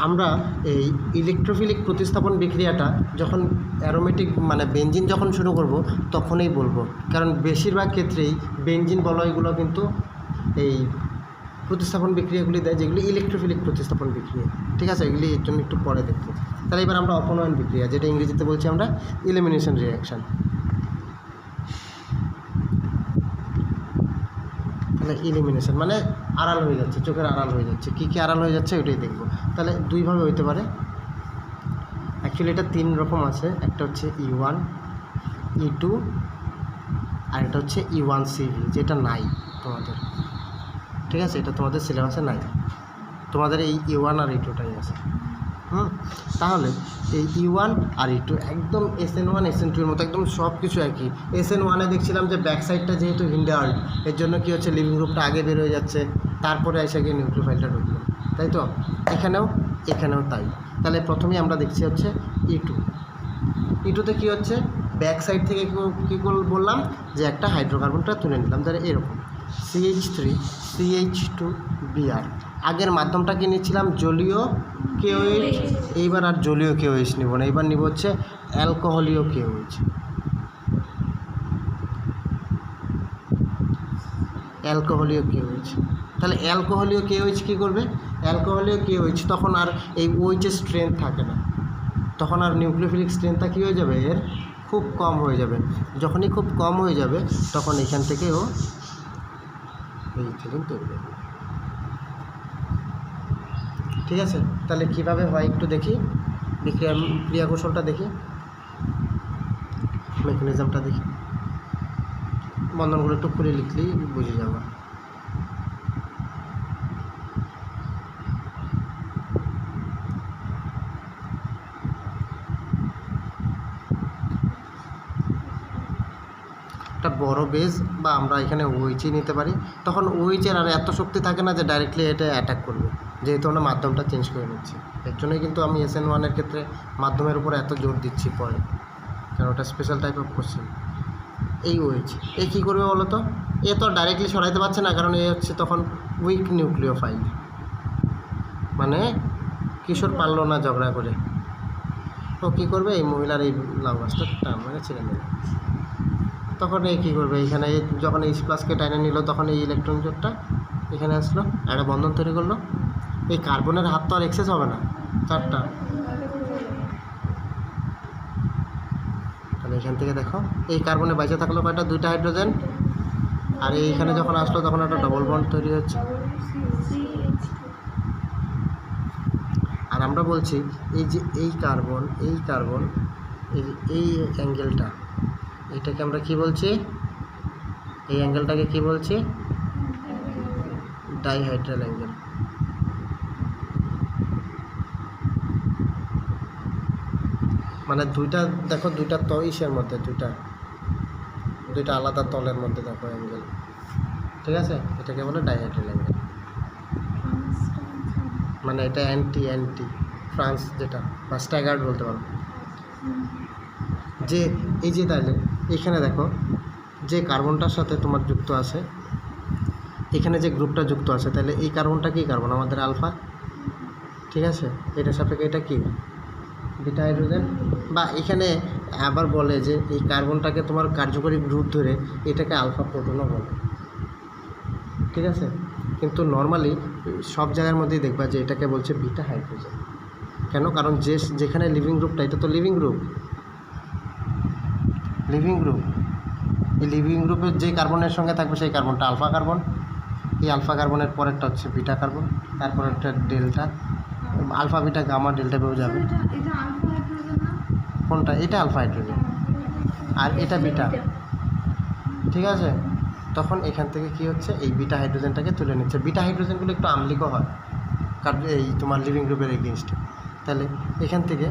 আমরা এই ইলেকট্রোফিলিক প্রতিস্থাপন বিক্রিয়াটা যখন অ্যারোমেটিক মানে বেনজিন যখন শুরু করব তখনই বলবো, কারণ বেশিরভাগ ক্ষেত্রেই বেনজিন বলয়গুলো কিন্তু এই প্রতিস্থাপন বিক্রিয়াগুলি দেয় যেগুলি ইলেকট্রোফিলিক প্রতিস্থাপন বিক্রিয়া। ঠিক আছে, এগুলি এর জন্য একটু পরে দেখবো। তাহলে এবার আমরা অপনয়ন বিক্রিয়া, যেটা ইংরেজিতে বলছি আমরা এলিমিনেশন রিঅ্যাকশান। তাহলে এলিমিনেশন মানে আড়াল হয়ে যাচ্ছে, চোখের আড়াল হয়ে যাচ্ছে। কী কী আড়াল হয়ে যাচ্ছে ওইটাই দেখবো। তাহলে দুইভাবে হইতে পারে, অ্যাকচুয়ালি এটা 3 রকম আছে। একটা হচ্ছে E1, E2 আর এটা হচ্ছে E1CV, যেটা নাই তোমাদের। ঠিক আছে, এটা তোমাদের সিলেবাসে নাই, তোমাদের এই E1 আর E2টাই আছে। তাহলে এই E1 আর E2 একদম SN1 SN2 এর মতো একদম সব কিছু একই। SN1-এ দেখছিলাম যে ব্যাক সাইডটা যেহেতু হিন্ডার্ড, এর জন্য কী হচ্ছে, লিভিং গ্রুপটা আগে বের হয়ে যাচ্ছে, তারপরে এসে গিয়ে নিউক্লিওফাইলটা ঢুকলো, তাই তো? এখানেও তাই। তাহলে প্রথমেই আমরা দেখছি হচ্ছে E2-তে কী হচ্ছে, ব্যাক সাইড থেকে কী বললাম যে একটা হাইড্রোকার্বনটা তুলে নিলাম, তাহলে এরকম CH3 CH2 Br। আগের মাধ্যমটা কি নিচ্ছিলাম, জলীয় KOH। এইবার আর জলীয় KOH নিব না, এইবার নিব হচ্ছে অ্যালকোহলীয় KOH। অ্যালকোহলীয় KOH। তাহলে অ্যালকোহলীয় KOH কী করবে, অ্যালকোহলীয় KOH তখন আর এই OH-এর স্ট্রেংথ থাকে না, তখন আর নিউক্লিওফিলিক স্ট্রেংথটা কী হয়ে যাবে, এর খুব কম হয়ে যাবে। যখনই খুব কম হয়ে যাবে তখন এখান থেকে ও এই ইথিলিন তৈরি করবে। ঠিক আছে, তাহলে কীভাবে হয় একটু দেখি, ক্রিয়া কৌশলটা দেখি, মেকানিজমটা দেখি। বন্ধনগুলো একটু খুলে লিখলেই বুঝে যাবে। একটা বড় বেজ বা আমরা এখানে OH নিতে পারি, তখন OH-এর আর এত শক্তি থাকে না যে ডাইরেক্টলি এটা অ্যাটাক করবে, যেহেতু আমরা মাধ্যমটা চেঞ্জ করে নিচ্ছি। এর জন্যই কিন্তু আমি SN1-এর ক্ষেত্রে মাধ্যমের উপর এত জোর দিচ্ছি পরে, কারণ ওটা স্পেশাল টাইপ অফ কোশ্চেন। এই OH এ কী করবে বলো তো, এ তো ডাইরেক্টলি সরাইতে পারছে না, কারণ এ হচ্ছে তখন উইক নিউক্লিওফাইল, মানে কিশোর পারলো না ঝগড়া করে, ও কী করবে, এই মহিলার এই লাউ গাছটা টান মানে ছেড়ে নেবে। তখন এই কী করবে, এখানে যখন H প্লাসকে টাইনে নিল তখন এই ইলেকট্রন জোটটা এখানে আসলো, একটা বন্ধন তৈরি করলো। এই কার্বনের হাত তো আর এক্সেস হবে না, 4টা। তাহলে এখান থেকে দেখো এই কার্বনে বাইচে থাকলো কয়টা, 2টা হাইড্রোজেন, আর এইখানে যখন আসলো তখন একটা ডবল বন্ড তৈরি হচ্ছে। আর আমরা বলছি এই যে এই কার্বন এই অ্যাঙ্গেলটা, এটাকে আমরা কি বলছি, এই অ্যাঙ্গেলটাকে কি বলছি, ডাইহাইড্রাল অ্যাঙ্গেল। মানে দুইটা দেখো, দুইটা ইসের মধ্যে, দুইটা আলাদা তলের মধ্যে দেখো অ্যাঙ্গেল। ঠিক আছে, এটাকে বলে ডাইহাইড্রাল অ্যাঙ্গেল। মানে এটা অ্যান্টি ফ্রান্স যেটা, বা স্ট্যাগার্ড বলতে পারো। যে এই যে তাহলে এখানে দেখো যে কার্বনটার সাথে তোমার যুক্ত আছে, এখানে যে গ্রুপটা যুক্ত আছে, তাহলে এই কার্বনটা কি কার্বন, আমাদের আলফা। ঠিক আছে, এটার সাপেক্ষে এটা কি বিটা হাইড্রোজেন। বা এখানে আবার বলে যে এই কার্বনটাকে তোমার কার্যকরী গ্রুপ ধরে এটাকে আলফা প্রোটনও বলে। ঠিক আছে, কিন্তু নর্মালি সব জায়গার মধ্যেই দেখবা যে এটাকে বলছে বিটা হাইড্রোজেন। কেন, কারণ যেখানে লিভিং গ্রুপটা, এটা তো লিভিং গ্রুপ, এই লিভিং গ্রুপের যে কার্বনের সঙ্গে থাকবে সেই কার্বনটা আলফা কার্বন, এই আলফা কার্বনের পরেরটা হচ্ছে বিটা কার্বন, তারপর একটা delta, alpha beta gamma delta পেয়েও যাবে। কোনটা, এটা আলফা হাইড্রোজেন আর এটা বিটা। ঠিক আছে, তখন এখান থেকে কি হচ্ছে, এই বিটা হাইড্রোজেনটাকে তুলে নিচ্ছে। বিটা হাইড্রোজেনগুলো একটু আম্লিকও হয়, কারণ এই তোমার লিভিং গ্রুপের এগেনস্টে। তাহলে এখান থেকে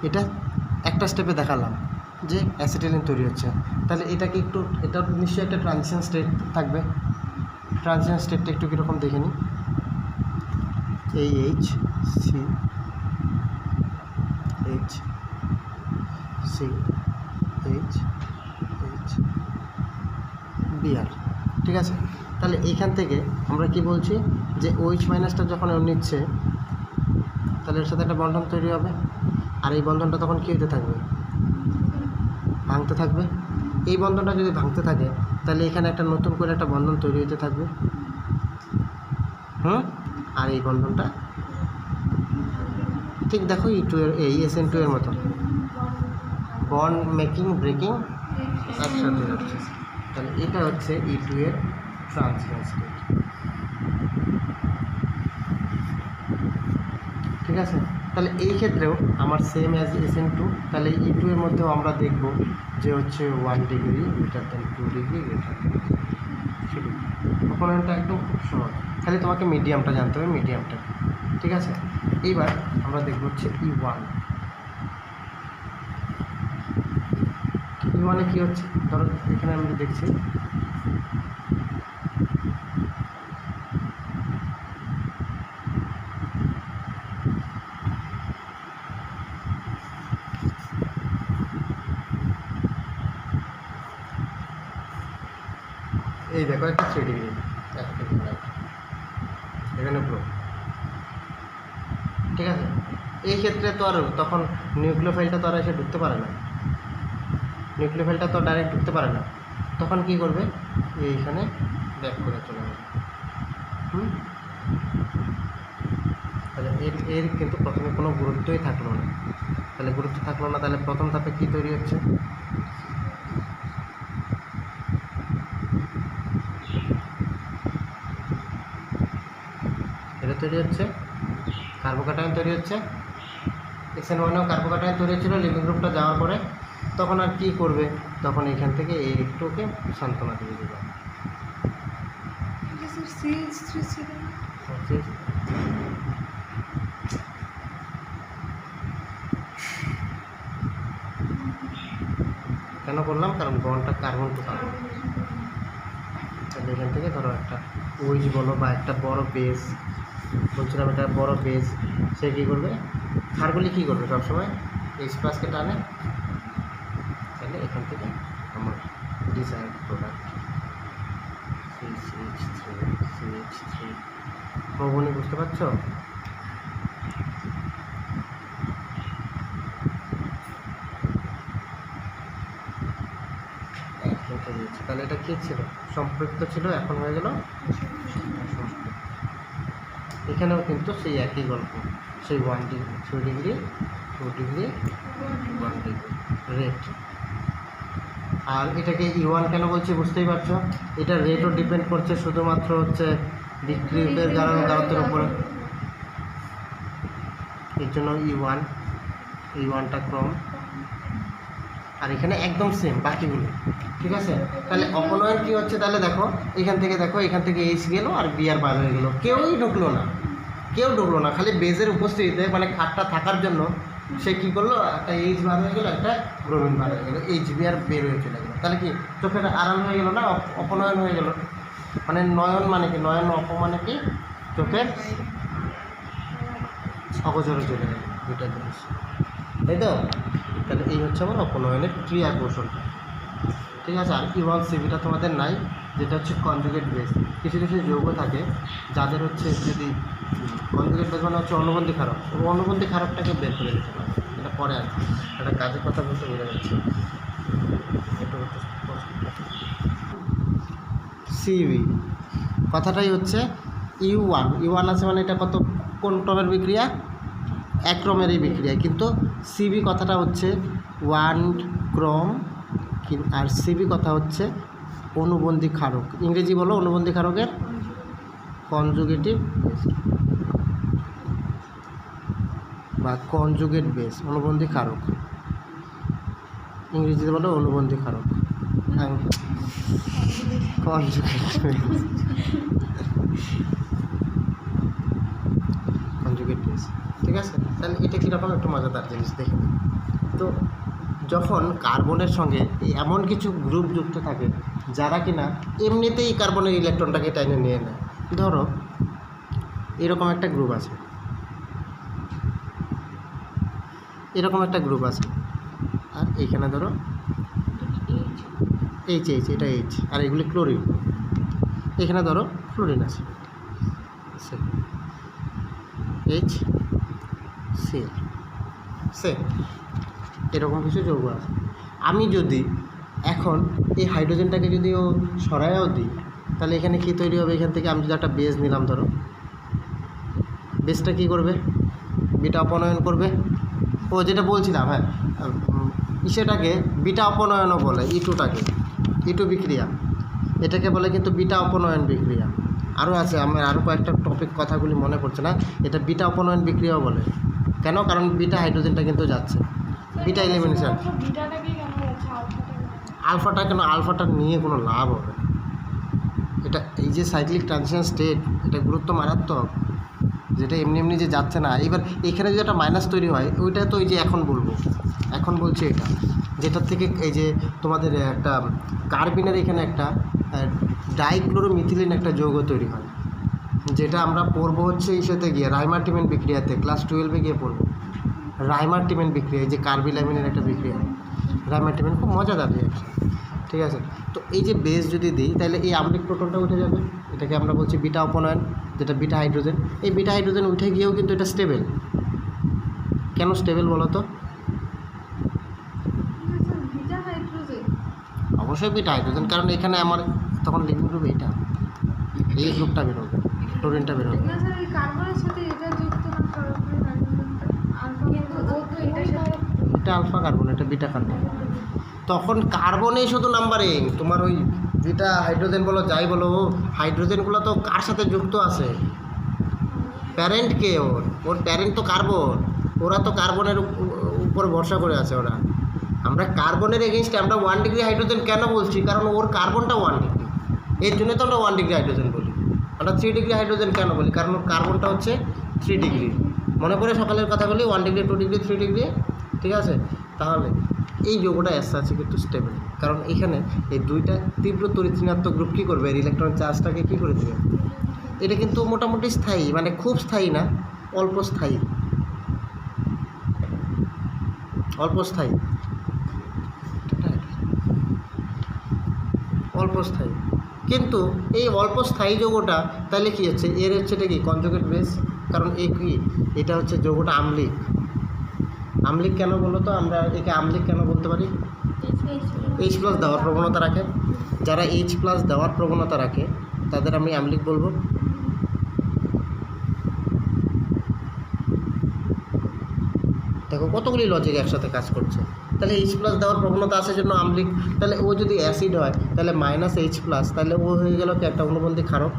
এটা একটা স্টেপে দেখালাম যে অ্যাসিটিলিন তৈরি হচ্ছে। তাহলে এটাকে একটু, এটা নিশ্চয়ই একটা ট্রানজিশন স্টেট থাকবে। ট্রানজিশন স্টেটটা একটু কীরকম দেখে নিই, এই Br। ঠিক আছে, তাহলে এইখান থেকে আমরা কি বলছি যে OH মাইনাসটা যখন ও নিচ্ছে, তাহলে এর সাথে একটা বন্ধন তৈরি হবে, আর এই বন্ধনটা তখন কী হতে থাকবে, ভাঙতে থাকবে। এই বন্ধনটা যদি ভাঙতে থাকে তাহলে এখানে একটা নতুন করে একটা বন্ধন তৈরি হতে থাকবে, আর এই বন্ধনটা ঠিক দেখো E2 এর এই SN2 এর মতো বন্ড মেকিং ব্রেকিং একসাথে হচ্ছে। তাহলে এটা হচ্ছে E2 এর ট্রান্সফার স্টেট। ঠিক আছে, তাহলে এই ক্ষেত্রেও আমার সেম অ্যাজ SN2, তাহলে E2 এর মধ্যেও আমরা দেখব যে হচ্ছে 1 degree greater than 2 degree greater than 3 degree. অপোনেন্টটা একদম খুব সহজ, খালি তোমাকে মিডিয়ামটা জানতে হবে, মিডিয়ামটা। ঠিক আছে, এইবার আমরা দেখব হচ্ছে E1। E1 এ কী হচ্ছে, ধরো এখানে আমি দেখছি এই দেখো একটা 3 ডিগ্রি এখানে পুরো। ঠিক আছে, এই ক্ষেত্রে তো আর তখন নিউক্লিওফাইলটা তো আর এসে ঢুকতে পারে না, নিউক্লিওফাইলটা তো ডাইরেক্ট ঢুকতে পারে না। তখন কি করবে, এইখানে ব্যাক করে চলে যাবে। তাহলে এর কিন্তু প্রথমে কোনো গুরুত্বই থাকলো না। তাহলে গুরুত্ব থাকলো না, তাহলে প্রথম ধাপে কী তৈরি হচ্ছে, এটা তৈরি হচ্ছে কার্বোক্যাটায়ন তৈরি হচ্ছে। SN1এও কার্বোক্যাটায়ন তৈরি হচ্ছিল লিভিং গ্রুপটা যাওয়ার পরে। তখন আর কি করবে, তখন এখান থেকে এই একটুকে সান্ত্বনা দিয়ে দেবে। কেন করলাম, কারণ বন্ডটা কার্বন টু কার্বন। তাহলে এখান থেকে ধরো একটা ওইচ বলো বা একটা বড় বেস, বলছিলাম একটা বড় বেস, সে কী করবে, ক্ষারগুলি কী করবে সবসময় H+কে টানে। তাহলে এখান থেকে আমার ডিজায়ার্ড প্রোডাক্ট CH3 প্রবণী, বুঝতে পারছো? তাহলে এটা কী ছিল, সম্পৃক্ত ছিল, এখন হয়ে গেল অসম্পৃক্ত। এখানেও কিন্তু সেই একই গল্প, সেই 1 degree 3 degree 2 degree 1 degree rate. আর এটাকে E1 কেন বলছি বুঝতেই পারছো, এটা রেটও ডিপেন্ড করছে শুধুমাত্র হচ্ছে বিক্রিয়কের গাঢ়তার উপরে। এর জন্য E1টা কম, আর এখানে একদম সেম বাকিগুলো। ঠিক আছে, তাহলে অপনয়ন কী হচ্ছে, তাহলে দেখো এখান থেকে H গেলো আর B আর বার হয়ে গেলো, কেউ ঢুকলো না, খালি বেজের উপস্থিতিতে মানে খাটটা থাকার জন্য সে কী করলো, একটা H বার হয়ে গেলো, একটা ব্রোমিন বার হয়ে গেলো, HB আর বের হয়ে চলে গেলো। তাহলে কি চোখের আড়াল হয়ে গেলো না, অপনয়ন হয়ে গেলো। মানে নয়ন মানে কি, নয়ন অপমানে কি, চোখের অগোচরে চলে গেল, দুইটা জিনিস, তাই তো? তাহলে এই হচ্ছে আমার অপনয়নের ক্রিয়া কৌশলটা। ঠিক আছে, আর E1 CBটা তোমাদের নাই, যেটা হচ্ছে কনজুগেট বেস। কিছু যৌগ থাকে যাদের হচ্ছে যদি কনজুগেট বেস মানে হচ্ছে অনুবন্ধী ক্ষারক, অনুবন্ধী ক্ষারকটাকে বের করে দিতে পারে। এটা পরে আর একটা কাজের কথা বলতে বোঝা যাচ্ছে। সিবি কথাটাই হচ্ছে U1 আছে মানে এটা কোন ক্রমের বিক্রিয়া, এক ক্রমেরই বিক্রিয়া, কিন্তু সিবি কথাটা হচ্ছে 1 ক্রম, আর সিবি কথা হচ্ছে অনুবন্ধী ক্ষারক। ইংরেজি বলো অনুবন্ধী ক্ষারকের কনজুগেটিভ বা কনজুগেট বেস, অনুবন্ধী ক্ষারক, ইংরেজিতে বলো অনুবন্ধী ক্ষারক, কনজুগেট বেস। ঠিক আছে, তাহলে এটা কীরকম একটু মজাদার জিনিস দেখে। তো যখন কার্বনের সঙ্গে এমন কিছু গ্রুপ যুক্ত থাকে যারা কিনা এমনিতেই কার্বনের ইলেকট্রনটাকে টেনে নিয়ে নেয়, ধরো এরকম একটা গ্রুপ আছে, আর এইখানে ধরো H, এটা H, আর এগুলি ক্লোরিন, এখানে ধরো ফ্লোরিন আছে, H Cl সেম এরকম কিছু যৌগ আছে। আমি যদি এখন এই হাইড্রোজেনটাকে যদি ও সরাইয়াও দিই, তাহলে এখানে কী তৈরি হবে? এখান থেকে আমি যদি একটা বেস নিলাম, ধরো বেসটা কী করবে? বিটা অপনয়ন করবে। ও যেটা বলছিলাম, হ্যাঁ, সেটাকে বিটা অপনয়নও বলে, ইটুটাকে ইটু বিক্রিয়া, এটাকে বলে কিন্তু বিটা অপনয়ন বিক্রিয়া। আরও আছে, আমার আরও কয়েকটা টপিক কথাগুলি মনে পড়ছে না, এটা বিটা অপনয়ন বিক্রিয়াও বলে। কেন? কারণ বিটা হাইড্রোজেনটা কিন্তু যাচ্ছে, বিটা এলিমিনেশন। আলফাটা কেন? আলফাটা নিয়ে কোনো লাভ হবে না। এটা এই যে সাইক্লিক ট্রানজিশন স্টেট, এটা গুরুত্ব মারাত্মক, যেটা এমনি এমনি যে যাচ্ছে না। এবার এখানে যদি একটা মাইনাস তৈরি হয়, ওইটা তো এই যে এখন বলবো, এখন বলছি এটা, যেটার থেকে এই যে তোমাদের একটা কার্বিনের এখানে একটা ডাইক্লোরোমিথিলিন একটা যৌগ তৈরি হয়, যেটা আমরা পড়বো হচ্ছে ইসেতে গিয়ে রাইমার্টিমেন বিক্রিয়াতে, ক্লাস 12-এ গিয়ে পড়বো রাইমার্টিমেন বিক্রিয়া, এই যে কার্বিলামিনের একটা বিক্রিয়া, রাইমার্টিমেন খুব মজাদার রিঅ্যাকশন। ঠিক আছে, তো এই যে বেস যদি দিই, তাহলে এই আম্লিক প্রোটনটা উঠে যাবে, এটাকে আমরা বলছি বিটা অপনয়ন, যেটা বিটা হাইড্রোজেন। এই বিটা হাইড্রোজেন উঠে গিয়েও কিন্তু এটা স্টেবল। কেন স্টেবল বলো তো? অবশ্যই বিটা হাইড্রোজেন, কারণ এখানে আমার তখন লিভিং গ্রুপ এইটা, এই গ্রুপটা বেরোবে, ক্লোরিনটা বেরোবে। এটা আলফা কার্বন, এটা বিটা কার্বন। তখন কার্বনেই শুধু নাম্বারিং, তোমার ওই বিটা হাইড্রোজেন বলো যাই বলো, হাইড্রোজেনগুলো তো কার সাথে যুক্ত আছে? প্যারেন্ট কে? ওর প্যারেন্ট তো কার্বন, ওরা তো কার্বনের উপর ভরসা করে আছে ওরা। আমরা কার্বনের এগেনস্টে আমরা 1 ডিগ্রি হাইড্রোজেন কেন বলছি? কারণ ওর কার্বনটা 1 ডিগ্রি, এর জন্য তো আমরা 1 ডিগ্রি হাইড্রোজেন বলি। আমরা 3 ডিগ্রি হাইড্রোজেন কেন বলি? কারণ ওর কার্বনটা হচ্ছে 3 ডিগ্রি। মনে করে সকালের কথা বলি, 1 ডিগ্রি, 2 ডিগ্রি, 3 ডিগ্রি, ঠিক আছে? তাহলে এই যৌগটা এস আছে কিন্তু স্টেবল, কারণ এখানে এই দুইটা তীব্র তড়িৎ ঋণাত্মক গ্রুপ কী করবে? এর ইলেকট্রন চার্জটাকে কী করে দেবে? এটা কিন্তু মোটামুটি স্থায়ী, মানে খুব স্থায়ী না, অল্প স্থায়ী, অল্প স্থায়ী, অল্প স্থায়ী। কিন্তু এই অল্প স্থায়ী যৌগটা তাহলে কী হচ্ছে? এর হচ্ছে এটা কি কনজুগেট বেস, কারণ এ কি, এটা হচ্ছে যৌগটা আম্লিক। আম্লিক কেন বলো তো? আমরা একে আম্লিক কেন বলতে পারি? H+ দেওয়ার প্রবণতা রাখে। যারা H+ দেওয়ার প্রবণতা রাখে তাদের আমি আম্লিক বলবো। দেখো কতগুলি লজিক একসাথে কাজ করছে। তাহলে H+ দেওয়ার প্রবণতা আছে জন্য আম্লিক। তাহলে ও যদি অ্যাসিড হয় তাহলে -H+, তাহলে ও হয়ে গেল কি একটা অনুবন্ধী ক্ষারক।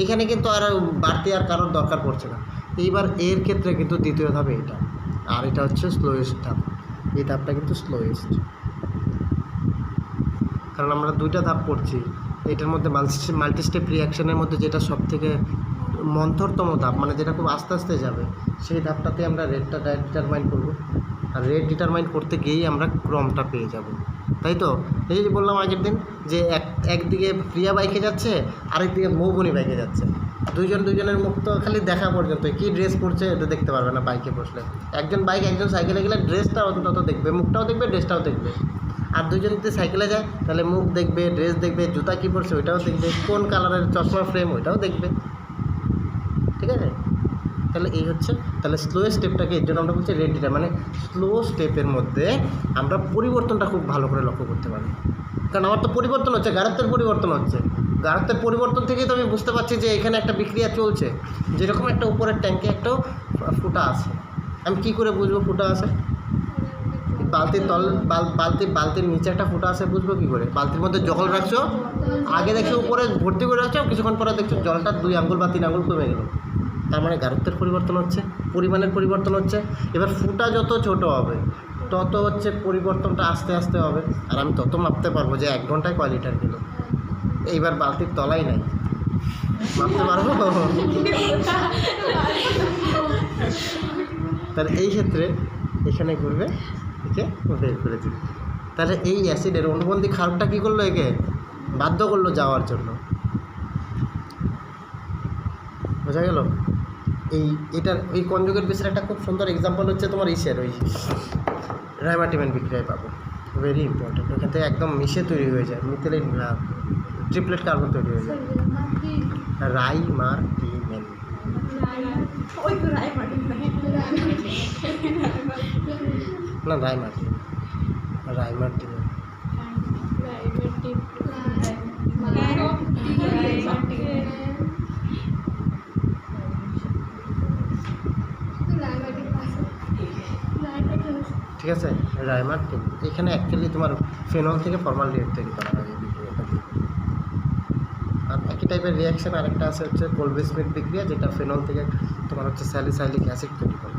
এখানে কিন্তু আর বাড়তি আর কারোর দরকার পড়ছে না। এইবার এর ক্ষেত্রে কিন্তু দ্বিতীয় ধাপ এটা, আর এটা হচ্ছে স্লোয়েস্ট ধাপ। এই ধাপটা কিন্তু স্লোয়েস্ট, কারণ আমরা দুইটা ধাপ পড়ছি। এটার মধ্যে মাল্টিস্টেপ রিয়াকশনের মধ্যে যেটা সব থেকে মন্থরতম ধাপ, মানে যেটা খুব আস্তে আস্তে যাবে, সেই ধাপটাতে আমরা রেটটা ডিটারমাইন করব। আর রেট ডিটারমাইন করতে গিয়েই আমরা ক্রমটা পেয়ে যাব, তাই তো? এই যে বললাম আগের দিন যে একদিকে প্রিয়া বাইকে যাচ্ছে, আরেকদিকে মৌবনি বাইকে যাচ্ছে, দুইজনের মুখ তো খালি দেখা পর্যন্ত, কী ড্রেস পরছে এটা দেখতে পারবে না বাইকে বসলে। একজন বাইক একজন সাইকেলে গেলে ড্রেসটা অন্তত দেখবে, মুখটাও দেখবে, ড্রেসটাও দেখবে। আর দুজন যদি সাইকেলে যায় তাহলে মুখ দেখবে, ড্রেস দেখবে, জুতা কী পরছে ওইটাও দেখবে, কোন কালারের চশমা ফ্রেম ওইটাও দেখবে, ঠিক আছে? তাহলে এই হচ্ছে, তাহলে স্লো স্টেপটাকে এর জন্য আমরা বলছি রেট ডিটার, মানে স্লো স্টেপের মধ্যে আমরা পরিবর্তনটা খুব ভালো করে লক্ষ্য করতে পারি। কারণ আমার তো পরিবর্তন হচ্ছে, গাঢ়ত্বের পরিবর্তন হচ্ছে, গাঢ়ত্বের পরিবর্তন থেকেই তো আমি বুঝতে পারছি যে এখানে একটা বিক্রিয়া চলছে। যেরকম একটা উপরের ট্যাঙ্কে একটাও ফুটা আছে, আমি কী করে বুঝবো ফুটা আছে? বালতির বালতির নিচে একটা ফুটা আছে, বুঝবো কী করে? বালতির মধ্যে জল রাখছো, আগে দেখছো উপরে ভর্তি করে রাখছো, কিছুক্ষণ পরে দেখছো জলটা 2 আঙ্গুল বা 3 আঙ্গুল কমে গেল। তার মানে গাঢ়ত্বের পরিবর্তন হচ্ছে, পরিমাণের পরিবর্তন হচ্ছে। এবার ফুটা যত ছোট হবে তত হচ্ছে পরিবর্তনটা আস্তে আস্তে হবে, আর আমি তত মাপতে পারবো যে 1 ঘন্টায় কয় লিটার গেল। এইবার বালতির তলাই নাই, মাপতে পারবো? তাহলে এই ক্ষেত্রে এখানে ঘুরবে, একে বের করে দিবে। তাহলে এই অ্যাসিডের অনুবন্ধী ক্ষারকটা কী করলো? একে বাধ্য করলো যাওয়ার জন্য, বোঝা গেল? এটার এই কনজুগেট বেসের একটা খুব সুন্দর এক্সাম্পল হচ্ছে তোমার ইসের ওই রাইমার্টিমেন বিক্রিয়ায় পাবো, ভেরি ইম্পর্টেন্ট। ওখান থেকে একদম মিশে তৈরি হয়ে যায়, মিথিলিন ট্রিপলেট কার্বন তৈরি হয়ে যায়। রাইমার্টিনেল। না রাইমার্টিনেল, রাইমার্টিনেল। ঠিক আছে, রাইমার্টিন। এখানে অ্যাকচুয়ালি তোমার ফেনল থেকে ফর্মালডিহাইড তৈরি করা হয় এই বিক্রিয়াটা দিয়ে। আর একই টাইপের রিয়াকশন আরেকটা আছে হচ্ছে কোলবে স্মিথ বিক্রিয়া, যেটা ফেনল থেকে তোমার হচ্ছে স্যালিসাইলিক অ্যাসিড তৈরি করে।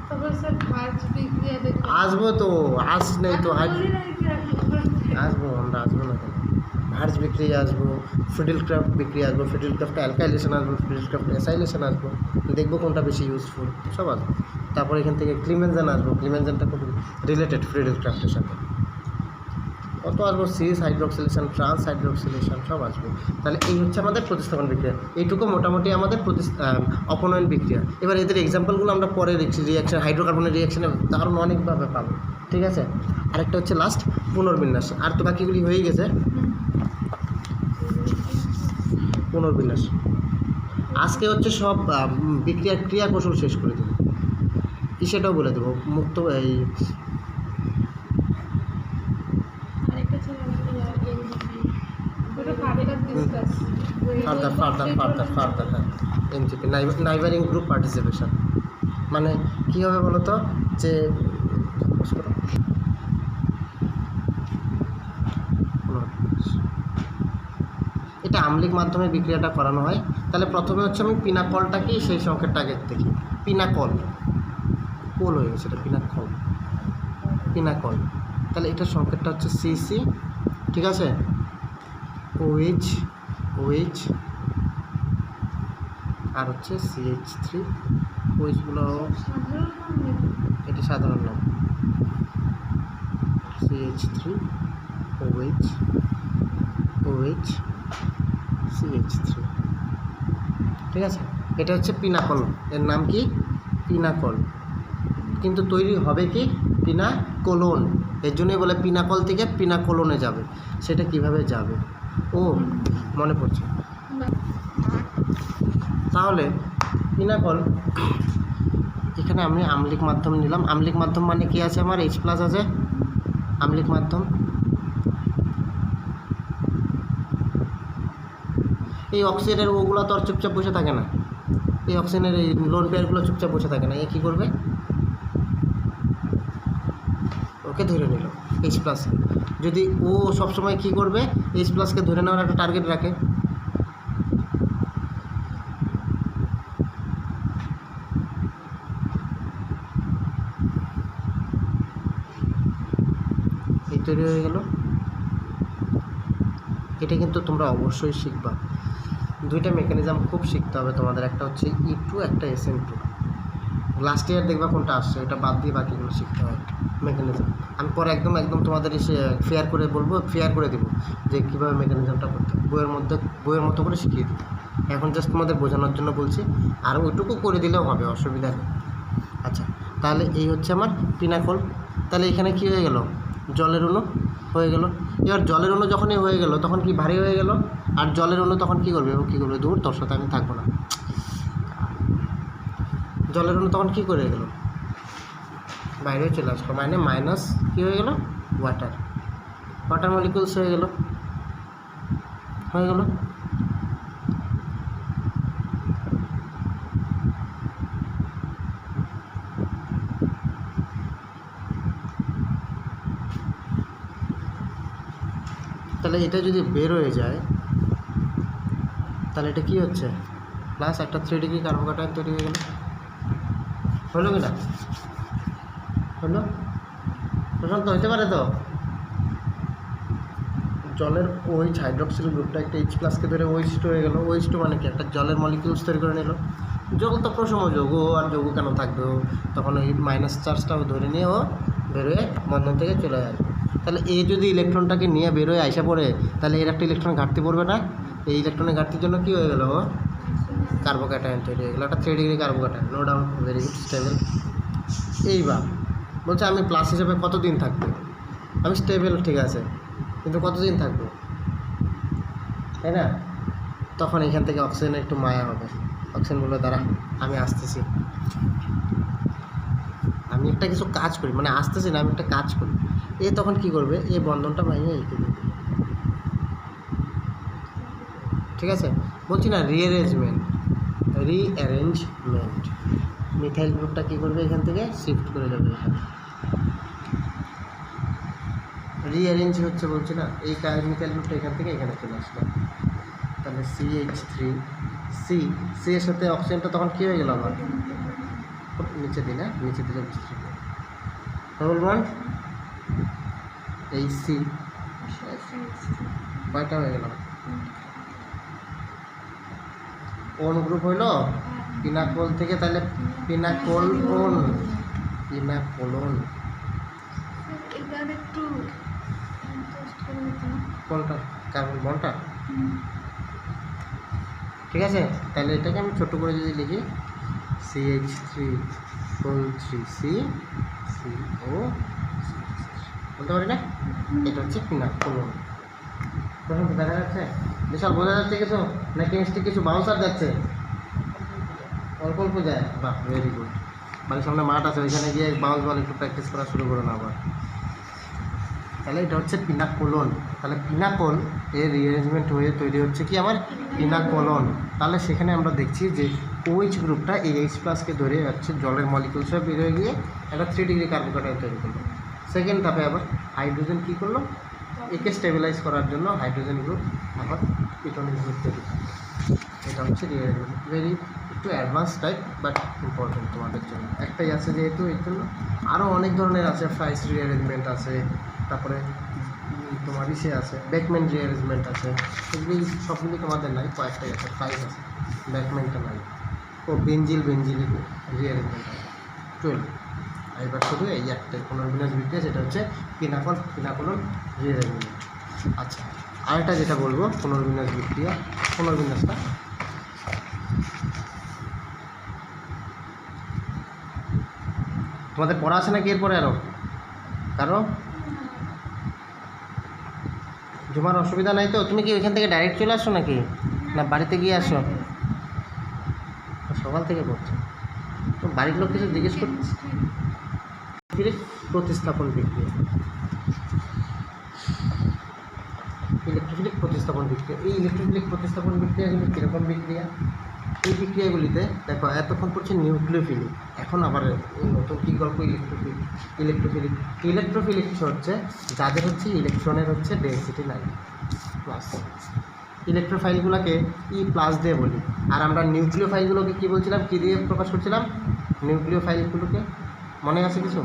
আসবো তো, আস নেই তো আসবো, আমরা আসবো না কেন? ভার্জ বিক্রিয়া আসবো, ফিডেলক্রাফট বিক্রিয়া আসবো, ফিডেলক্রাফটে অ্যালকাইলেশন আসবো, ফিডেলক্রাফটে অ্যাসাইলেশন আসবো, দেখবো কোনটা বেশি ইউজফুল, সব আসবো। তারপর এখান থেকে ক্লিমেনজেন আসবো, ক্লিমেনজেনটা খুব রিলেটেড ফিডেলক্রাফটের সাথে। কত আসবো, সিস হাইড্রোক্সিলেশন, ট্রান্স হাইড্রোক্সিলেশন, সব আসবে। তাহলে এই হচ্ছে আমাদের প্রতিস্থাপন বিক্রিয়া। এইটুকু মোটামুটি আমাদের অপনয়ন বিক্রিয়া। এবার এদের এক্সাম্পলগুলো আমরা পরে রিয়াকশন, হাইড্রোকার্বনের রিয়াকশানে দারুণ অনেকভাবে পাবো। ঠিক আছে, আরেকটা হচ্ছে লাস্ট পুনর্বিন্যাস। আর তো বাকিগুলি হয়েই গেছে। পুনর্বিন্যাস আজকে হচ্ছে সব বিক্রিয়ার ক্রিয়া কৌশল শেষ করে দেবো, সেটাও বলে দেবো। মুক্ত এই ফার্দার হ্যাঁ, এনজিপি নাইবারিং গ্রুপ পার্টিসিপেশন। মানে কী হবে বলো তো, যে এটা আম্লিক মাধ্যমে বিক্রিয়াটা করানো হয়। তাহলে প্রথমে হচ্ছে আমি পিনাকলটাকেই সেই সংকেতটা আগে দেখি। পিনাকল, কোল হয়ে গেছে, এটা পিনাকল, পিনাকল। তাহলে এটার সংকেতটা হচ্ছে সিসি। ঠিক আছে, ওএইচ, ওএইচ আর হচ্ছে CH3। ওএইচগুলো এটি সাধারণ নাম, CH3 OH, OH CH3। ঠিক আছে, এটা হচ্ছে পিনাকল, এর নাম কি পিনাকল। কিন্তু তৈরি হবে কি পিনাকোলন, এর জন্যই বলে পিনাকল থেকে পিনাকোলনে যাবে। সেটা কিভাবে যাবে ও মনে পড়ছে। তাহলে পিনাকল, এখানে আমি আম্লিক মাধ্যম নিলাম। আম্লিক মাধ্যম মানে কি আছে, আমার H+ আছে আম্লিক মাধ্যম। এই অক্সিজেনের ওগুলো তো আর চুপচাপ বসে থাকে না, এই অক্সিজেনের এই লোন পেয়ারগুলো চুপচাপ বসে থাকে না। এ কী করবে, ওকে ধরে নিল H+। যদি ও সবসময় কী করবে, H+কে ধরে নেওয়ার একটা টার্গেট রাখে। এই তৈরি হয়ে গেল। এটা কিন্তু তোমরা অবশ্যই শিখবা। দুইটা মেকানিজম খুব শিখতে হবে তোমাদের, একটা হচ্ছে E2, একটা SN2। লাস্ট ইয়ার দেখবা কোনটা আসছে, এটা বাদ দিয়ে বাকিগুলো শিখতে হয় মেকানিজম। আমি পরে একদম তোমাদের এসে ফেয়ার করে বলবো, ফেয়ার করে দেবো যে কীভাবে মেকানিজমটা করতে হবে। বইয়ের মতো করে শিখিয়ে দেবো। এখন জাস্ট তোমাদের বোঝানোর জন্য বলছি, আর ওইটুকু করে দিলেও হবে, অসুবিধা নেই। আচ্ছা, তাহলে এই হচ্ছে আমার পিনাকল। তাহলে এখানে কী হয়ে গেল, জলের অণু হয়ে গেল। এবার জলের অণু যখনই হয়ে গেল তখন কি ভারী হয়ে গেল, আর জলের অণু তখন কী করবে, কী করবে, দূর তোর সাথে আমি থাকবো না। জলের অণু তখন কী করে গেল, বাইরে চলে আসলো, মানে মাইনাস কী হয়ে গেল, ওয়াটার, ওয়াটার মলিকুলস হয়ে গেল, হয়ে গেল। তাহলে এটা যদি বের হয়ে যায় তাহলে এটা কী হচ্ছে, প্লাস একটা 3 ডিগ্রি কার্বোক্যাটায়ন তৈরি হয়ে গেল। হলো কি না, হলো প্রশান্ত, হইতে পারে তো। জলের OH হাইড্রক্সিল গ্রুপটা একটা H+কে ধরে OH2 হয়ে গেল। OH2 মানে কি, একটা জলের মলিকিউলস তৈরি করে নিল। জল তো প্রসম যৌগ, আর যৌগ কেন থাকবে, তখন ওই মাইনাস চার্জটাও ধরে নিয়ে ও বেরোয় বন্ধন থেকে চলে আসবে। তাহলে এ যদি ইলেকট্রনটাকে নিয়ে বেরোয় আইসা পড়ে, তাহলে এর একটা ইলেকট্রন ঘাটতি পড়বে না। এই ইলেকট্রনের ঘাটতির জন্য কী হয়ে গেল, কার্বোক্যাটায়ন তৈরি হয়ে গেলো, একটা 3 degree carbocation. No doubt, very good, stable. এইবার বলছে আমি প্লাস হিসেবে কতদিন থাকবো, আমি স্টেবল, ঠিক আছে, কিন্তু কতদিন থাকবো, তাই না। তখন এখান থেকে অক্সিজেনের একটু মায়া হবে। অক্সিজেন বলে দাঁড়া আমি আসতেছি, আমি একটা কিছু কাজ করি, মানে আসতেছি না, আমি একটা কাজ করি। এ তখন কি করবে, এই বন্ধনটা ভেঙে এঁকে দেবে। ঠিক আছে, বলছি না রিঅ্যারেঞ্জমেন্ট। মিথাইল গ্রুপটা কী করবে, এখান থেকে শিফট করে যাবে এখানে। রিঅ্যারেঞ্জ হচ্ছে বলছি না, এই মিথাইল গ্রুপটা এখান থেকে এখানে চলে আসলো। তাহলে CH3 সি এর সাথে অক্সিজেনটা তখন কী হয়ে গেল আবার নিচে দিলে ডবল বন্ড, এই সি কয়টা হয়ে গেল, কোন গ্রুপ হইলো পিনাকোল থেকে, তাহলে পিনাকোলন কোনটা কার্বন বন্ডটা। ঠিক আছে, তাহলে এটাকে আমি ছোট করে যদি লিখি CH3 বলতে পারি না, এটা হচ্ছে পিনাকোলন। তখন তো দেখা যাচ্ছে বিশাল বোঝা যাচ্ছে কিছু, না কেমিস্ট্রি কিছু বাউন্সার যাচ্ছে, অল্প অল্প যায়। বাহ, ভেরি গুড। বাড়ির সামনে মাঠ আছে, ওইখানে গিয়ে বাউন্স বল একটু প্র্যাকটিস করা শুরু করো না আবার। তাহলে এটা হচ্ছে পিনাকোলন। তাহলে পিনাকোল এর রিঅ্যারেঞ্জমেন্ট হয়ে তৈরি হচ্ছে কি আমার পিনাকোলন। তাহলে সেখানে আমরা দেখছি যে OH গ্রুপটা এই H+কে ধরে হচ্ছে জলের মলিকুল সব বের হয়ে গিয়ে একটা 3 ডিগ্রি কার্বোকাটায়ন তৈরি করলো। সেকেন্ড ধাপে আবার হাইড্রোজেন কী করলো, একে স্টেবিলাইজ করার জন্য হাইড্রোজেন গ্রুপ আবার ইথনিক গ্রুপ তৈরি করলো। এটা হচ্ছে রিঅ্যারেঞ্জমেন্ট, ভেরি একটু অ্যাডভান্স টাইপ বাট ইম্পর্টেন্ট তোমাদের জন্য। একটাই আছে যেহেতু এর জন্য, আরও অনেক ধরনের আছে, ফ্রাইস রিঅ্যারেঞ্জমেন্ট আছে, তারপরে তোমার ইসে আছে বেকম্যান রিঅ্যারেঞ্জমেন্ট আছে। এগুলি সবগুলি তোমাদের নাই, কয়েকটাই আছে, ফ্রাইস আছে, বেকম্যানটা নাই। ও বেঞ্জিল রিঅ্যারেঞ্জমেন্ট আছে 12। এবার শুধু এই একটাই পুনর্বিন্যাস বিক্রিয়া, যেটা হচ্ছে পিনাকোলন রিঅ্যারেঞ্জমেন্ট। আচ্ছা, আরেকটা যেটা বলবো পুনর্বিন্যাস বিক্রিয়া, পুনর্বিন্যাসটা তোমাদের পড়া আছে নাকি এরপরে আরও কারো? জমার অসুবিধা নাই তো? তুমি কি ওইখান থেকে ডাইরেক্ট চলে আসো নাকি, না বাড়িতে গিয়ে আসো? সকাল থেকে পড়ছো তো, বাড়ির লোক কিছু জিজ্ঞেস করতে। প্রতিস্থাপন বিক্রিয়া, ইলেকট্রোফিলিক প্রতিস্থাপন বিক্রিয়া। এই ইলেকট্রোফিলিক প্রতিস্থাপন বিক্রিয়াগুলি কীরকম বিক্রিয়া? এই বিক্রিয়াগুলিতে দেখো এতক্ষণ পড়ছে নিউক্লিওফিলিক, এখন আবার নতুন কী গল্প ইলেকট্রোফিলিক হচ্ছে যাদের হচ্ছে ইলেকট্রনের হচ্ছে ডেনসিটি নাই প্লাস। ইলেকট্রোফাইলগুলোকে E+ দিয়ে বলি, আর আমরা নিউক্লিওফাইলগুলোকে কী বলছিলাম, কী দিয়ে প্রকাশ করছিলাম? নিউক্লিওফাইলগুলোকে মনে আছে কিছু?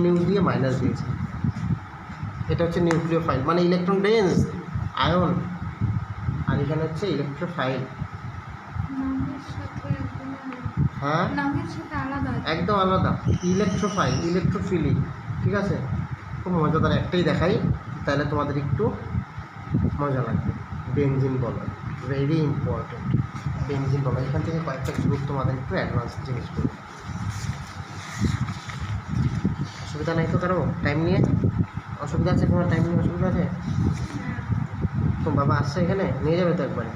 NU দিয়ে মাইনাস দিয়েছে। এটা হচ্ছে নিউক্লিওফাইল, মানে ইলেকট্রন ডেন্স আয়ন, আর এখানে হচ্ছে ইলেকট্রোফাইল। হ্যাঁ, একদম আলাদা। Electrophile, electrophilic. ঠিক আছে, খুব মজাদার। একটাই দেখাই, তাহলে তোমাদের একটু মজা লাগবে। বেনজিন বলো, ভেরি ইম্পর্টেন্ট। বেনজিন বলো, এখান থেকে কয়েকটা গ্রুপ তোমাদের একটু অ্যাডভান্স জিনিস করবে। অসুবিধা নাই তো কারো? টাইম নিয়ে অসুবিধা আছে? তোমার টাইম নিয়ে অসুবিধা আছে? তো বাবা আসছে এখানে, নিয়ে যাবে তো একবারে?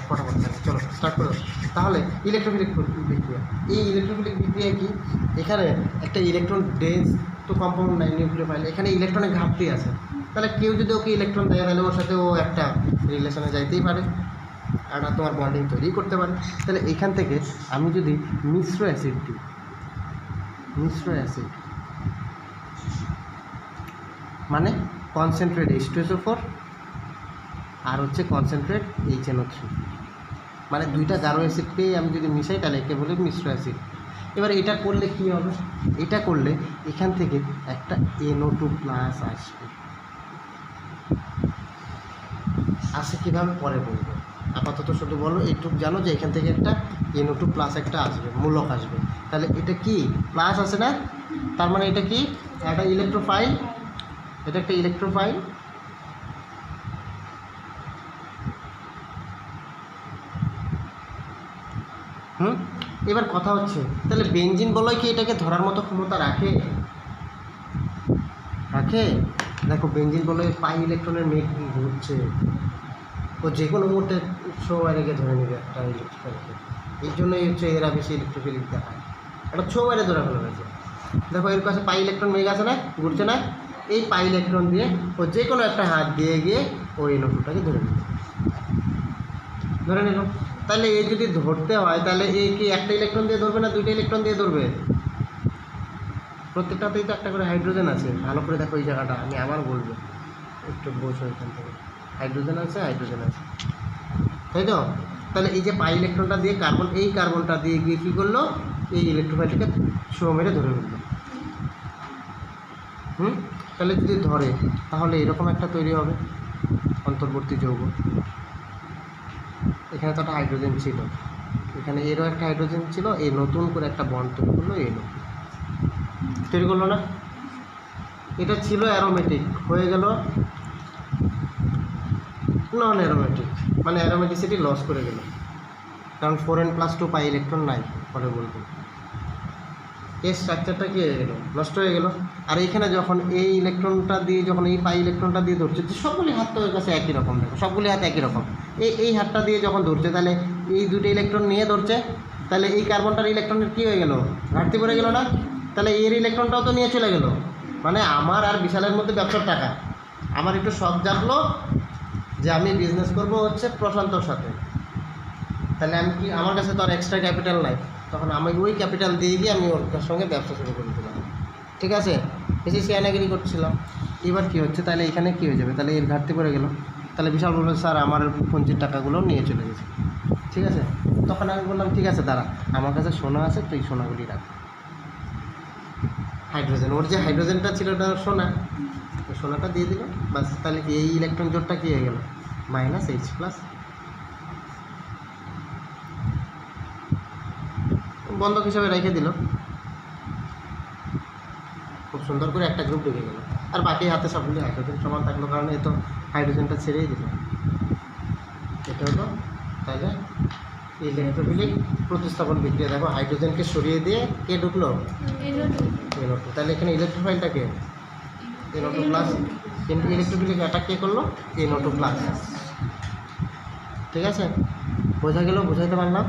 ফটাফট চলো স্টার্ট করো। তাহলে ইলেকট্রোফিলিক বিক্রিয়া, এই ইলেকট্রোফিলিক বিক্রিয়া কি? এখানে একটা ইলেকট্রন ডেন্স তো কম্পাউন্ড নাই নিউক্লিওফাইল, এখানে ইলেকট্রনের ঘাটতি আছে। তাহলে কেউ যদি ওকে ইলেকট্রন দেয়, তাহলে ওর সাথে ও একটা রিলেশনে যাইতেই পারে, একটা তোমার বন্ডিং তৈরি করতে পারে। তাহলে এখান থেকে আমি যদি মিশ্র অ্যাসিড দিই, মিশ্র অ্যাসিড মানে কনসেন্ট্রেট H2SO4 আর হচ্ছে কনসেন্ট্রেট HNO3, মানে দুইটা গাঢ় অ্যাসিডকেই আমি যদি মিশাই, তাহলে একে বলে মিশ্র অ্যাসিড। এবার এটা করলে কি হবে? এটা করলে এখান থেকে একটা NO2+ আসবে। আসে কীভাবে পরে বলবো, আপাতত শুধু বলো এইটুকু জানো যে এখান থেকে একটা NO2+ একটা আসবে, মূলক আসবে। তাহলে এটা কি প্লাস আছে না, তার মানে এটা কি একটা ইলেকট্রোফাইল, এটা একটা ইলেকট্রোফাইল। এবার কথা হচ্ছে, তাহলে বেনজিন বলয় কি এটাকে ধরার মতো ক্ষমতা রাখে? দেখো বেঞ্জিন বলে পাই ইলেকট্রনের মেঘ ঘুরছে, ও যে কোনো মুহূর্তে ছো বাইরেকে ধরে নেবে একটা ইলেকট্রিক্যালকে। এই জন্যই হচ্ছে এরা বেশি ইলেকট্রোফিলিক দেখায়, একটা ছো বাইরে ধরে ফেলে গেছে। দেখো এর কাছে পাই ইলেকট্রন মেঘ আছে না, ঘুরছে না, এই পাই ইলেকট্রন দিয়ে ও যে কোনো একটা হাত দিয়ে গিয়ে ওই NO2টাকে ধরে নিল। তাহলে এ যদি ধরতে হয় তাহলে এ কি একটা ইলেকট্রন দিয়ে ধরবে না দুইটা ইলেকট্রন দিয়ে ধরবে? প্রত্যেকটাতেই তো একটা করে হাইড্রোজেন আছে। ভালো করে দেখো এই জায়গাটা, আমি আবার বলবো, একটু বোঝো এখান থেকে। হাইড্রোজেন আছে, তাই তো? তাহলে এই যে পাই ইলেকট্রনটা দিয়ে এই কার্বনটা দিয়ে গিয়ে কী করলো, এই ইলেকট্রোফাইলটাকে ছো মেরে ধরে ফেললো। তাহলে যদি ধরে তাহলে এরকম একটা তৈরি হবে অন্তর্বর্তী যৌগ। এখানে তো একটা হাইড্রোজেন ছিল, এখানে এরও একটা হাইড্রোজেন ছিল, এই নতুন করে একটা বন্ড তৈরি করলো, তৈরি করলো না? এটা ছিল অ্যারোমেটিক, হয়ে গেল নন অ্যারোমেটিক, মানে অ্যারোমেটিসিটি লস করে গেল, কারণ 4n+2 পাই ইলেকট্রন নাই। পরে বলবো এই স্ট্রাকচারটা কী হয়ে গেল, নষ্ট হয়ে গেল। আর এইখানে যখন এই ইলেকট্রনটা দিয়ে, যখন এই পাই ইলেকট্রনটা দিয়ে ধরছে, যে সবগুলি হাত তো ওর কাছে একই রকম, দেখো সবগুলি হাত একই রকম, এই হাতটা দিয়ে যখন ধরছে তাহলে এই দুটো ইলেকট্রন নিয়ে ধরছে, তাহলে এই কার্বনটার ইলেকট্রনের কী হয়ে গেল, ঘাটতি পড়ে গেল না? তাহলে এর ইলেকট্রনটাও তো নিয়ে চলে গেল। মানে আমার আর বিশালের মধ্যে ব্যবসার টাকা, আমার একটু শখ জাগলো যে আমি বিজনেস করবো হচ্ছে প্রশান্তর সাথে। তাহলে আমি কি, আমার কাছে তো আর এক্সট্রা ক্যাপিটাল নাই, তখন আমি ওই ক্যাপিটাল দিয়ে গিয়ে আমি ওর সঙ্গে ব্যবসা শুরু করে দিলাম। ঠিক আছে, বেশি শেয়ানাগিরি করছিলাম। এবার কী হচ্ছে, তাহলে এখানে কী হয়ে যাবে, তাহলে এর ঘাটতি পড়ে গেল। তাহলে বিশাল বলবে স্যার আমার পুঁজির টাকাগুলো নিয়ে চলে গেছে। ঠিক আছে, তখন আমি বললাম ঠিক আছে দাঁড়া, আমার কাছে সোনা আছে, তুই সোনাগুলি রাখ। হাইড্রোজেন, ওর যে হাইড্রোজেনটা ছিল ওটা সোনা, সোনাটা দিয়ে দিল, বাস। তাহলে এই ইলেকট্রন জোটটা কী হয়ে গেল, -H+, বন্ধক হিসাবে রেখে দিল। খুব সুন্দর করে একটা গ্রুপ ঢুকে গেল, আর বাকি হাতে সবগুলি হাইড্রোজেন সমান থাকলো, কারণ এ তো হাইড্রোজেনটা ছেড়েই দিল। এটা হলো তাহলে ইলেকট্রোফিলিক প্রতিস্থাপন বিক্রিয়া। দেখো হাইড্রোজেনকে সরিয়ে দিয়ে কে ঢুকলো, NO2। তাহলে এখানে ইলেকট্রোফাইলটা কে, NO2+, কিন্তু ইলেকট্রোফিলিক অ্যাটাক কে করলো, NO2+। ঠিক আছে, বোঝা গেল, বোঝাইতে পারলাম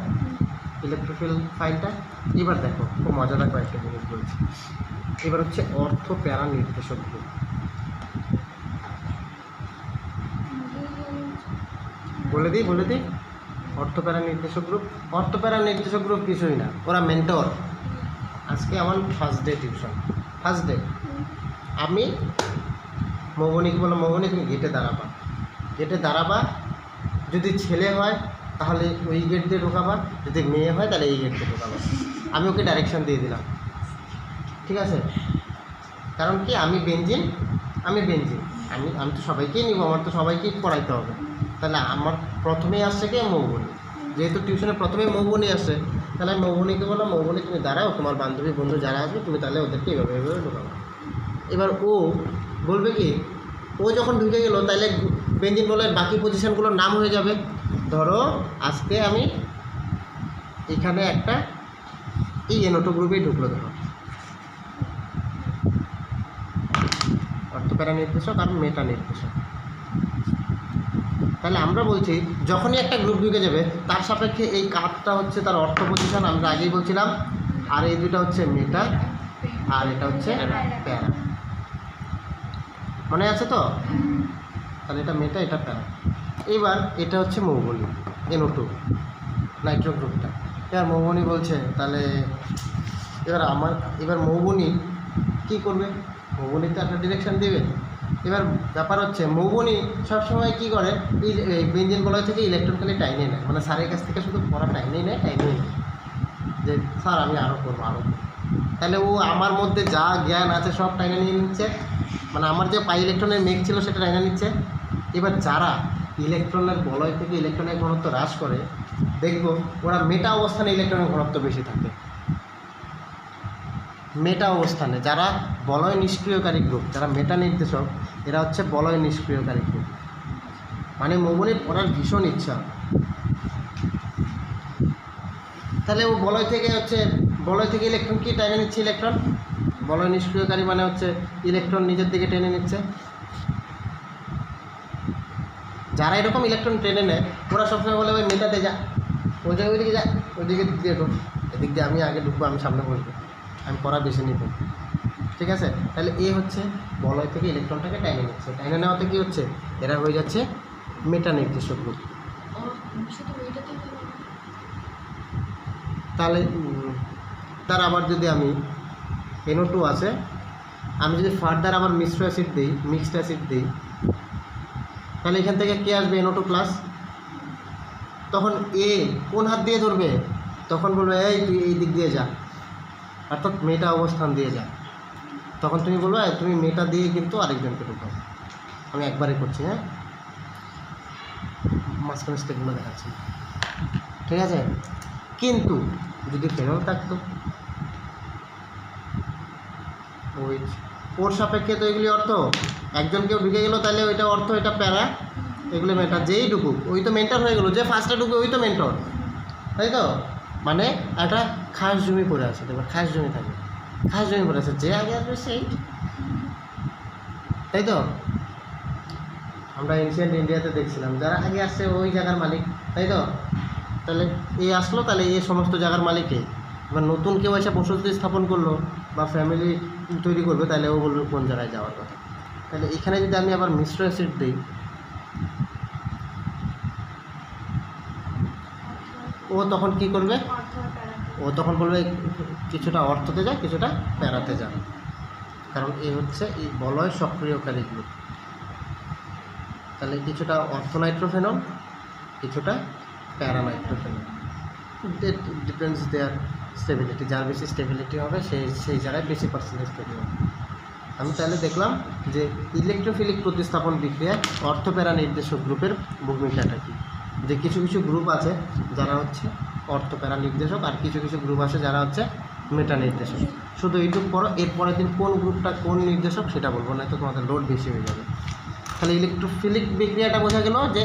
ইলেকট্রোফিল ফাইলটা। এবার দেখো খুব মজাদার কয়েকটা জিনিস বলছি। এবার হচ্ছে অর্থ প্যারা নির্দেশক গ্রুপ। বলে দিই অর্থ প্যারা নির্দেশক গ্রুপ। অর্থ প্যারা নির্দেশক গ্রুপ কিছুই না, ওরা মেন্টর। আজকে আমার first day tuition, first day. আমি মৌবনীকে বললাম, মৌবনী তুমি গেটে দাঁড়াবা, যদি ছেলে হয় তাহলে ওই গেট দিয়ে ঢোকাবা, যদি মেয়ে হয় তাহলে এই গেট দিয়ে ঢোকাবা। আমি ওকে ডাইরেকশন দিয়ে দিলাম। ঠিক আছে, কারণ কি আমি বেঞ্জিন, আমি তো সবাইকেই নিব, আমার তো সবাইকেই পড়াইতে হবে। তাহলে আমার প্রথমেই আসছে কে, মৌবনী। যেহেতু টিউশনে প্রথমেই মৌবনী আসছে, তাহলে আমি মৌবনীকে বললাম, মৌবনী তুমি দাঁড়াও, তোমার বান্ধবী বন্ধু যারা আসবে তুমি তাহলে ওদেরকে এভাবে ঢোকাবো। এবার ও বলবে কি, ও যখন ঢুকে গেলো তাহলে বেঞ্জিন বলে বাকি পজিশনগুলোর নাম হয়ে যাবে। ধরো আজকে আমি এখানে একটা এই NO2 গ্রুপেই ঢুকলো, ধরো অর্থপ্যারা নির্দেশক আর মেটা নির্দেশক। তাহলে আমরা বলছি যখনই একটা গ্রুপ ঢুকে যাবে তার সাপেক্ষে এই কার্ডটা হচ্ছে তার অর্থ পজিশন, আমরা আগেই বলছিলাম। আর এই দুটো হচ্ছে মেটা, আর এটা হচ্ছে প্যারা। মনে আছে তো? তাহলে এটা মেটা, এটা প্যারা। এবার এটা হচ্ছে মৌবনী, NO2 নাইট্রো গ্রুপটা। এবার মৌবনী বলছে তাহলে এবার মৌবনী কী করবে, মৌবনী তো একটা ডিরেকশান দেবে। এবার ব্যাপার হচ্ছে মৌবনী সবসময় কী করে, এই বেঞ্জিন বলয় থেকে ইলেকট্রন খালি টাইনে নেয়, মানে স্যারের কাছ থেকে শুধু পড়া টাইনেই নেয় যে স্যার আমি আরও করবো। তাহলে ও আমার মধ্যে যা জ্ঞান আছে সব টাইনে নিয়ে নিচ্ছে, মানে আমার যে পাই ইলেকট্রনের মেঘ ছিল সেটা টাইনে নিচ্ছে। এবার যারা ইলেকট্রনের বলয় থেকে ইলেকট্রনের ঘনত্ব হ্রাস করে, দেখব ওরা মেটা অবস্থানে ইলেকট্রনের ঘনত্ব বেশি থাকে। মেটা অবস্থানে যারা বলয় নিষ্ক্রিয়কারী গ্রুপ, যারা মেটা নির্দেশক, এরা হচ্ছে বলয় নিষ্ক্রিয়কারী গ্রুপ। মানে মৌবনীর পড়ার ভীষণ ইচ্ছা, তাহলে ও বলয় থেকে ইলেকট্রন কি টেনে নিচ্ছে, ইলেকট্রন বলয় নিষ্ক্রিয়কারী মানে হচ্ছে ইলেকট্রন নিজের দিকে টেনে নিচ্ছে। যারা এরকম ইলেকট্রন টেনে নেয় ওরা সবসময় বলে ওই মেটাতে যা, ওই জায়গায় ওইদিকে যা, ওইদিকে দিয়ে ঢোক, এদিক দিয়ে আমি আগে ঢুকবো, আমি সামনে বসবো, আমি পড়া বেছে নিব। ঠিক আছে, তাহলে এ হচ্ছে বলয় থেকে ইলেকট্রনটাকে টাইনে নিচ্ছে, টাইনে নেওয়াতে কী হচ্ছে, এরা হয়ে যাচ্ছে মেটা নির্দেশক গ্রুপ। তাহলে তার আবার যদি আমি NO2 আছে, আমি যদি ফার্দার আবার মিশ্র অ্যাসিড দিই, মিক্সড অ্যাসিড দিই, তাহলে এখান থেকে কী আসবে, NO2 প্লাস। তখন এ কোন হাত দিয়ে ধরবে, তখন বলবে এই তুই এই দিক দিয়ে যা, অর্থাৎ মেটা অবস্থান দিয়ে যা। তখন তুমি বলবে তুমি মেটা দিয়ে কিন্তু আরেকজনকে ঢুকাও। আমি একবারই করছি, হ্যাঁ, মাঝখানে স্টেপগুলো দেখাচ্ছি, ঠিক আছে। কিন্তু যদি ফেরত থাকতো, ওই ওর সাপেক্ষে তো এগুলি অর্থ, একজন কেউ ঢুকে গেলো তাহলে ওইটা অর্থ, এটা প্যারা, এগুলো মেন্টর। যেই ঢুকুক ওই তো মেন্টর হয়ে গেলো, যে ফার্স্টে ঢুকে ওই তো মেন্টর, তাই তো। মানে একটা খাস জমি পড়ে আছে, দেখবে খাস জমি থাকে, খাস জমি পড়ে আছে, যে আগে আসবে সেই, তাই তো। আমরা এনশিয়েন্ট ইন্ডিয়াতে দেখছিলাম যারা আগে আসছে ওই জায়গার মালিক, তাই তো। তাহলে এ আসলো, তাহলে এই সমস্ত জায়গার মালিকই। এবার নতুন কেউ এসে বসতি স্থাপন করলো বা ফ্যামিলি তৈরি করবে, তাহলে ও বলবে কোন জায়গায় যাওয়ার কথা। তাহলে এখানে যদি আমি আবার মিশ্র অ্যাসিড দিই, ও তখন কি করবে, ও তখন বলবে কিছুটা অর্থতে যা, কিছুটা প্যারাতে যা, কারণ এ হচ্ছে এই বলয় সক্রিয়কারী গ্রুপ। তাহলে কিছুটা অর্থনাইট্রোফেনল, কিছুটা প্যারানাইট্রোফেনল, ডিপেন্ডস দেয়ার স্টেবিলিটি, যার বেশি স্টেবিলিটি হবে সেই জায়গায় বেশি পার্সেন্টেজ তৈরি হবে। আমি তাহলে দেখলাম যে ইলেকট্রোফিলিক প্রতিস্থাপন বিক্রিয়ায় অর্থপ্যারা নির্দেশক গ্রুপের ভূমিকাটা কী। যে কিছু কিছু গ্রুপ আছে যারা হচ্ছে অর্থপ্যারা নির্দেশক, আর কিছু কিছু গ্রুপ আছে যারা হচ্ছে মেটা নির্দেশক। শুধু এইটুকু পড়ো, এরপরের দিন কোন গ্রুপটা কোন নির্দেশক সেটা বলবো না, তো তোমাদের লোড বেশি হয়ে যাবে। তাহলে ইলেকট্রোফিলিক বিক্রিয়াটা বোঝা গেল যে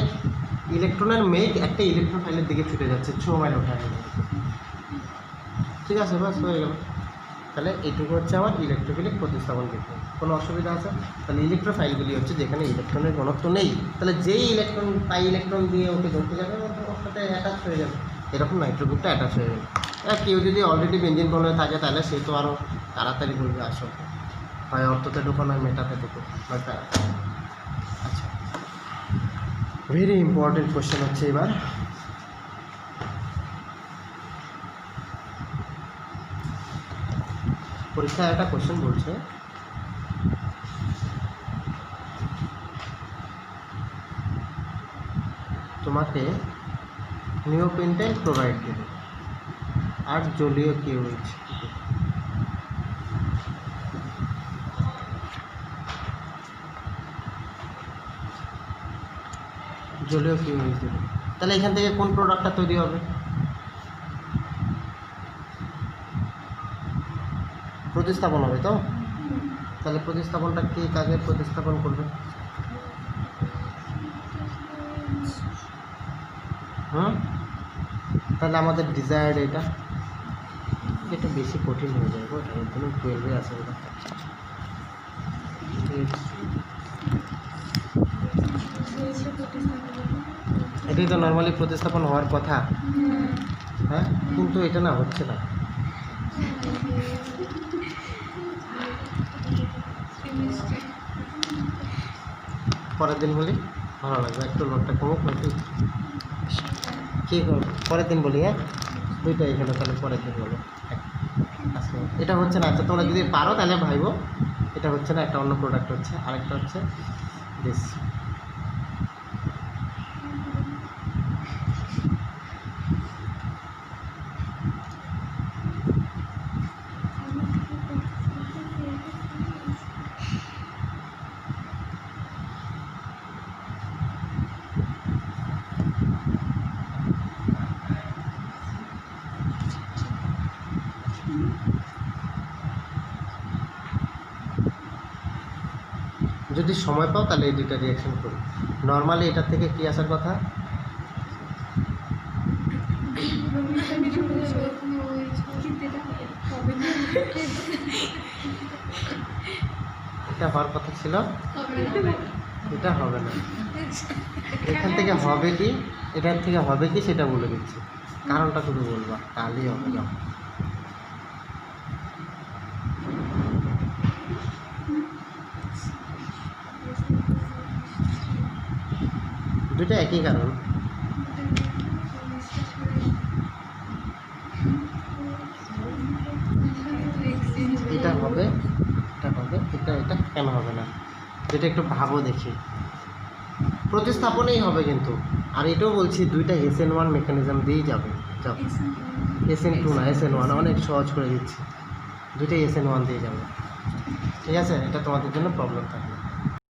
ইলেকট্রনের মেঘ একটা ইলেকট্রোফাইলের দিকে ছুটে যাচ্ছে, ছোঁয়ায় ওঠায়। ঠিক আছে, বাস হয়ে গেল। তাহলে এইটুকু হচ্ছে আমার ইলেকট্রোফিলিক প্রতিস্থাপন বিক্রিয়া। কোনো অসুবিধা আছে? তাহলে ইলেকট্রোফাইলগুলি হচ্ছে যেখানে ইলেকট্রনের ঘনত্ব নেই, তাহলে যেই ইলেকট্রন তাই ইলেকট্রন দিয়ে ওকে ধরতে যাবে, ওর সাথে অ্যাটাচ হয়ে যাবে, এরকম নাইট্রো গ্রুপটা অ্যাটাচ হয়ে যাবে। আর কেউ যদি অলরেডি বেঞ্জিন বলে থাকে তাহলে সে তো আরও তাড়াতাড়ি বলবে আসো, হয় অর্থতে ঢুকো, নয় মেটাতে ঢুকো, নয় প্যারাতে। আচ্ছা, ভেরি ইম্পর্টেন্ট কোশ্চেন হচ্ছে এবার, পরীক্ষায় একটা কোশ্চেন বলছে তোমাকে নিওপেন্টাইল ক্লোরাইড দেবে আর জলীয় কিউএইচ, জলীয় কিউএইচ দেবে। তাহলে এখান থেকে কোন প্রোডাক্টটা তৈরি হবে? প্রতিস্থাপন হবে তো। তাহলে প্রতিস্থাপনটা কি, কাকে প্রতিস্থাপন করবে? তাহলে আমাদের ডিজায়ার্ড এটা একটু বেশি কঠিন হয়ে যাবে, ওটা একদম 12-এ আছে ওটা। এটাই তো নর্মালি প্রতিস্থাপন হওয়ার কথা, হ্যাঁ, কিন্তু এটা না হচ্ছে না। পরের দিন বলি, ভালো লাগবে, একটু লোডটা কমুক নাকি, কী করবো পরের দিন বলি, হ্যাঁ, দুইটা এখানে, তাহলে পরের দিন বলো। আচ্ছা, এটা হচ্ছে না, আচ্ছা তোমরা যদি পারো তাহলে ভাইবো, এটা হচ্ছে না, একটা অন্য প্রোডাক্ট হচ্ছে, আরেকটা হচ্ছে দিস। যদি সময় পাও তাহলে এই দুইটা রিয়াকশন করি। নর্মালি এটার থেকে কি আসার কথা? এটা হওয়ার কথা ছিল এটা হবে না, এখান থেকে হবে কি, এটার থেকে হবে কি সেটা বলে দিচ্ছি, কারণটা শুধু বলবা তাহলেই হবে। যাও দুটো একই কারণ। এটা হবে, এটা হবে, এটা কেন হবে না, যেটা একটু ভাবো দেখি। প্রতিস্থাপনেই হবে কিন্তু, আর এটাও বলছি দুইটা SN1 মেকানিজম দিয়েই যাবে। যাও SN2 না, SN1 অনেক সহজ করে দিচ্ছি, দুইটাই SN1 দিয়ে যাবে। ঠিক আছে, এটা তোমাদের জন্য প্রবলেম থাকে।